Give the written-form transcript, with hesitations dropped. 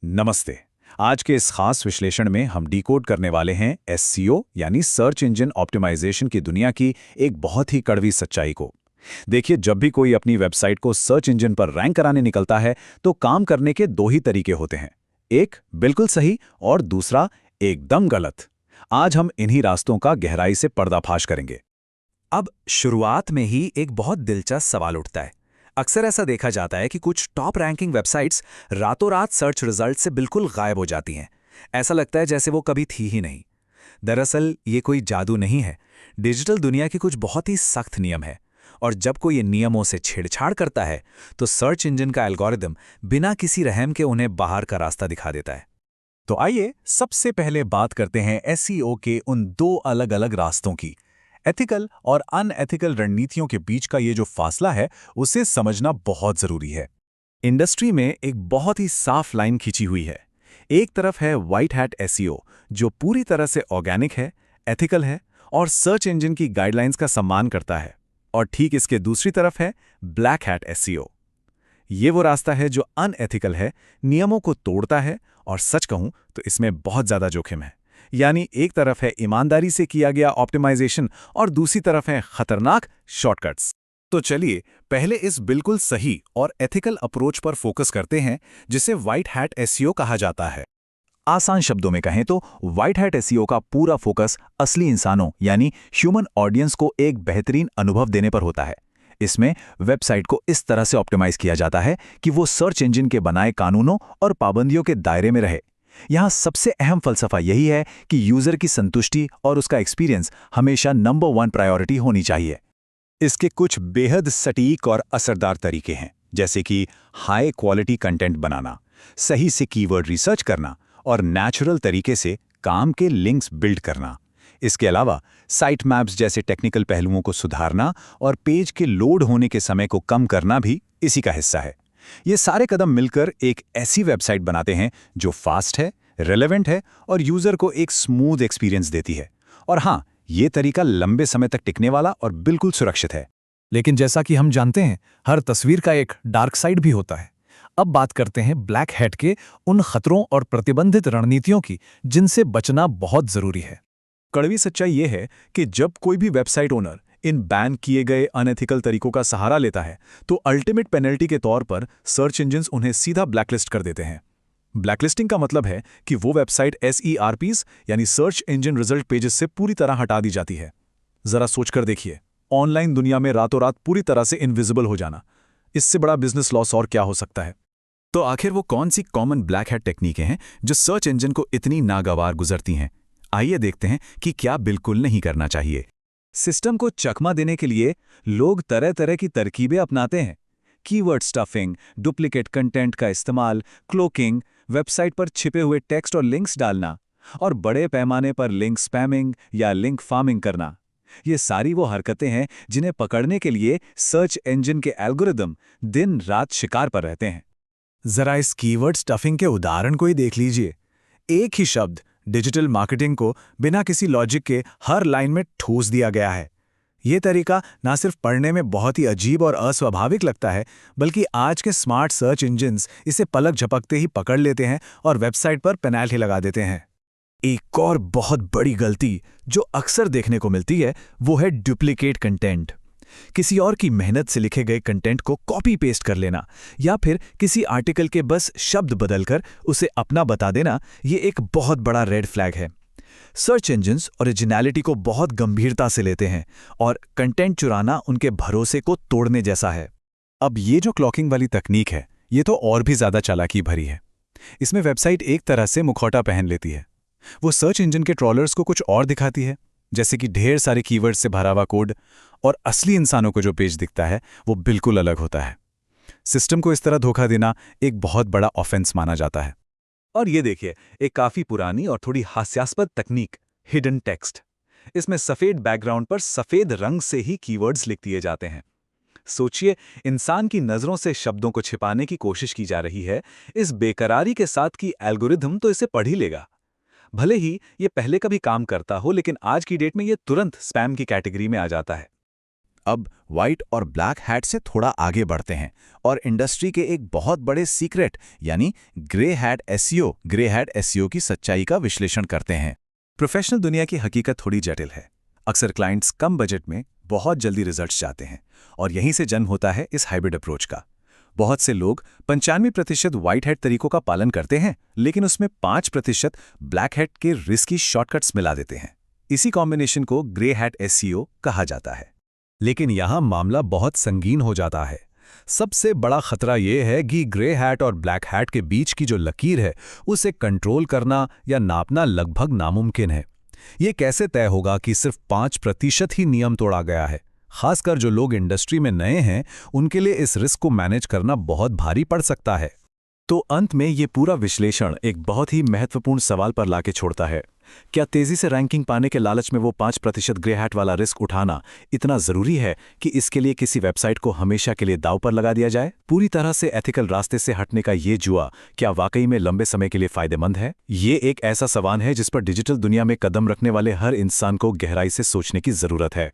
नमस्ते। आज के इस खास विश्लेषण में हम डिकोड करने वाले हैं एससीओ यानी सर्च इंजन ऑप्टिमाइजेशन की दुनिया की एक बहुत ही कड़वी सच्चाई को। देखिए, जब भी कोई अपनी वेबसाइट को सर्च इंजन पर रैंक कराने निकलता है तो काम करने के दो ही तरीके होते हैं, एक बिल्कुल सही और दूसरा एकदम गलत। आज हम इन्हीं रास्तों का गहराई से पर्दाफाश करेंगे। अब शुरुआत में ही एक बहुत दिलचस्प सवाल उठता है। अक्सर ऐसा देखा जाता है कि कुछ टॉप रैंकिंग वेबसाइट्स रातों रात सर्च रिजल्ट से बिल्कुल गायब हो जाती हैं। ऐसा लगता है जैसे वो कभी थी ही नहीं। दरअसल ये कोई जादू नहीं है। डिजिटल दुनिया के कुछ बहुत ही सख्त नियम है, और जब कोई इन नियमों से छेड़छाड़ करता है तो सर्च इंजन का एल्गोरिदम बिना किसी रहम के उन्हें बाहर का रास्ता दिखा देता है। तो आइए सबसे पहले बात करते हैं एसईओ के उन दो अलग अलग रास्तों की। एथिकल और अनएथिकल रणनीतियों के बीच का ये जो फासला है, उसे समझना बहुत जरूरी है। इंडस्ट्री में एक बहुत ही साफ लाइन खींची हुई है। एक तरफ है व्हाइट हैट एसईओ, जो पूरी तरह से ऑर्गेनिक है, एथिकल है और सर्च इंजन की गाइडलाइंस का सम्मान करता है। और ठीक इसके दूसरी तरफ है ब्लैक हैट एसईओ। ये वो रास्ता है जो अनएथिकल है, नियमों को तोड़ता है, और सच कहूं तो इसमें बहुत ज्यादा जोखिम है। यानी एक तरफ है ईमानदारी से किया गया ऑप्टिमाइजेशन और दूसरी तरफ है खतरनाक शॉर्टकट्स। तो चलिए पहले इस बिल्कुल सही और एथिकल अप्रोच पर फोकस करते हैं, जिसे व्हाइट हैट एसईओ कहा जाता है। आसान शब्दों में कहें तो व्हाइट हैट एसईओ का पूरा फोकस असली इंसानों यानी ह्यूमन ऑडियंस को एक बेहतरीन अनुभव देने पर होता है। इसमें वेबसाइट को इस तरह से ऑप्टिमाइज किया जाता है कि वो सर्च इंजन के बनाए कानूनों और पाबंदियों के दायरे में रहे। यहाँ सबसे अहम फलसफा यही है कि यूजर की संतुष्टि और उसका एक्सपीरियंस हमेशा नंबर 1 प्रायोरिटी होनी चाहिए। इसके कुछ बेहद सटीक और असरदार तरीके हैं, जैसे कि हाई क्वालिटी कंटेंट बनाना, सही से कीवर्ड रिसर्च करना और नेचुरल तरीके से काम के लिंक्स बिल्ड करना। इसके अलावा साइट मैप्स जैसे टेक्निकल पहलुओं को सुधारना और पेज के लोड होने के समय को कम करना भी इसी का हिस्सा है। ये सारे कदम मिलकर एक ऐसी वेबसाइट बनाते हैं जो फास्ट है, रेलेवेंट है और यूजर को एक स्मूथ एक्सपीरियंस देती है। और हाँ, ये तरीका लंबे समय तक टिकने वाला और बिल्कुल सुरक्षित है। लेकिन जैसा कि हम जानते हैं, हर तस्वीर का एक डार्क साइड भी होता है। अब बात करते हैं ब्लैक हैट के उन खतरों और प्रतिबंधित रणनीतियों की जिनसे बचना बहुत जरूरी है। कड़वी सच्चाई ये है कि जब कोई भी वेबसाइट ओनर इन बैन किए गए अनएथिकल तरीकों का सहारा लेता है तो अल्टीमेट पेनल्टी के तौर पर सर्च इंजन्स उन्हें सीधा ब्लैकलिस्ट कर देते हैं। ब्लैकलिस्टिंग का मतलब है कि वो वेबसाइट एसईआरपीज यानी सर्च इंजन रिजल्ट पेजेस से पूरी तरह हटा दी जाती है। जरा सोचकर देखिए, ऑनलाइन दुनिया में रातों रात पूरी तरह से इनविजिबल हो जाना, इससे बड़ा बिजनेस लॉस और क्या हो सकता है। तो आखिर वो कौन सी कॉमन ब्लैक हैट टेक्निकें हैं जो सर्च इंजन को इतनी नागवार गुजरती हैं? आइए देखते हैं कि क्या बिल्कुल नहीं करना चाहिए। सिस्टम को चकमा देने के लिए लोग तरह तरह की तरकीबें अपनाते हैं। कीवर्ड स्टफिंग, डुप्लीकेट कंटेंट का इस्तेमाल, क्लोकिंग, वेबसाइट पर छिपे हुए टेक्स्ट और लिंक्स डालना, और बड़े पैमाने पर लिंक स्पैमिंग या लिंक फार्मिंग करना। ये सारी वो हरकतें हैं जिन्हें पकड़ने के लिए सर्च इंजन के एल्गोरिदम दिन रात शिकार पर रहते हैं। जरा इस कीवर्ड स्टफिंग के उदाहरण को ही देख लीजिए। एक ही शब्द डिजिटल मार्केटिंग को बिना किसी लॉजिक के हर लाइन में ठूस दिया गया है। ये तरीका ना सिर्फ पढ़ने में बहुत ही अजीब और अस्वाभाविक लगता है, बल्कि आज के स्मार्ट सर्च इंजन्स इसे पलक झपकते ही पकड़ लेते हैं और वेबसाइट पर पेनल्टी लगा देते हैं। एक और बहुत बड़ी गलती जो अक्सर देखने को मिलती है वो है डुप्लीकेट कंटेंट। किसी और की मेहनत से लिखे गए कंटेंट को कॉपी पेस्ट कर लेना या फिर किसी आर्टिकल के बस शब्द बदलकर उसे अपना बता देना, ये एक बहुत बड़ा रेड फ्लैग है। सर्च इंजन्स ओरिजिनलिटी को बहुत गंभीरता से लेते हैं और कंटेंट चुराना उनके भरोसे को तोड़ने जैसा है। अब ये जो क्लॉकिंग वाली तकनीक है, ये तो और भी ज्यादा चालाकी भरी है। इसमें वेबसाइट एक तरह से मुखौटा पहन लेती है। वो सर्च इंजन के ट्रॉलर्स को कुछ और दिखाती है, जैसे कि ढेर सारे कीवर्ड्स से भरा हुआ कोड, और असली इंसानों को जो पेज दिखता है वो बिल्कुल अलग होता है। सिस्टम को इस तरह धोखा देना एक बहुत बड़ा ऑफेंस माना जाता है। और ये देखिए, एक काफी पुरानी और थोड़ी हास्यास्पद तकनीक, हिडन टेक्स्ट। इसमें सफेद बैकग्राउंड पर सफेद रंग से ही कीवर्ड्स लिख दिए जाते हैं। सोचिए, इंसान की नजरों से शब्दों को छिपाने की कोशिश की जा रही है। इस बेकरारी के साथ कि एल्गोरिथम तो इसे पढ़ ही लेगा। भले ही ये पहले कभी काम करता हो, लेकिन आज की डेट में ये तुरंत स्पैम की कैटेगरी में आ जाता है। अब व्हाइट और ब्लैक हैट से थोड़ा आगे बढ़ते हैं और इंडस्ट्री के एक बहुत बड़े सीक्रेट यानी ग्रे हैट एसईओ की सच्चाई का विश्लेषण करते हैं। प्रोफेशनल दुनिया की हकीकत थोड़ी जटिल है। अक्सर क्लाइंट्स कम बजट में बहुत जल्दी रिजल्ट्स चाहते हैं और यहीं से जन्म होता है इस हाइब्रिड अप्रोच का। बहुत से लोग 95% व्हाइट हैट तरीकों का पालन करते हैं, लेकिन उसमें 5% ब्लैक हैट के रिस्की शॉर्टकट्स मिला देते हैं। इसी कॉम्बिनेशन को ग्रे हैट एसईओ कहा जाता है। लेकिन यहाँ मामला बहुत संगीन हो जाता है। सबसे बड़ा खतरा यह है कि ग्रे हैट और ब्लैक हैट के बीच की जो लकीर है उसे कंट्रोल करना या नापना लगभग नामुमकिन है। ये कैसे तय होगा कि सिर्फ 5% ही नियम तोड़ा गया है? खासकर जो लोग इंडस्ट्री में नए हैं उनके लिए इस रिस्क को मैनेज करना बहुत भारी पड़ सकता है। तो अंत में ये पूरा विश्लेषण एक बहुत ही महत्वपूर्ण सवाल पर लाके छोड़ता है। क्या तेजी से रैंकिंग पाने के लालच में वो 5% ग्रे हैट वाला रिस्क उठाना इतना जरूरी है कि इसके लिए किसी वेबसाइट को हमेशा के लिए दांव पर लगा दिया जाए? पूरी तरह से एथिकल रास्ते से हटने का ये जुआ क्या वाकई में लंबे समय के लिए फायदेमंद है? ये एक ऐसा सवाल है जिस पर डिजिटल दुनिया में कदम रखने वाले हर इंसान को गहराई से सोचने की जरूरत है।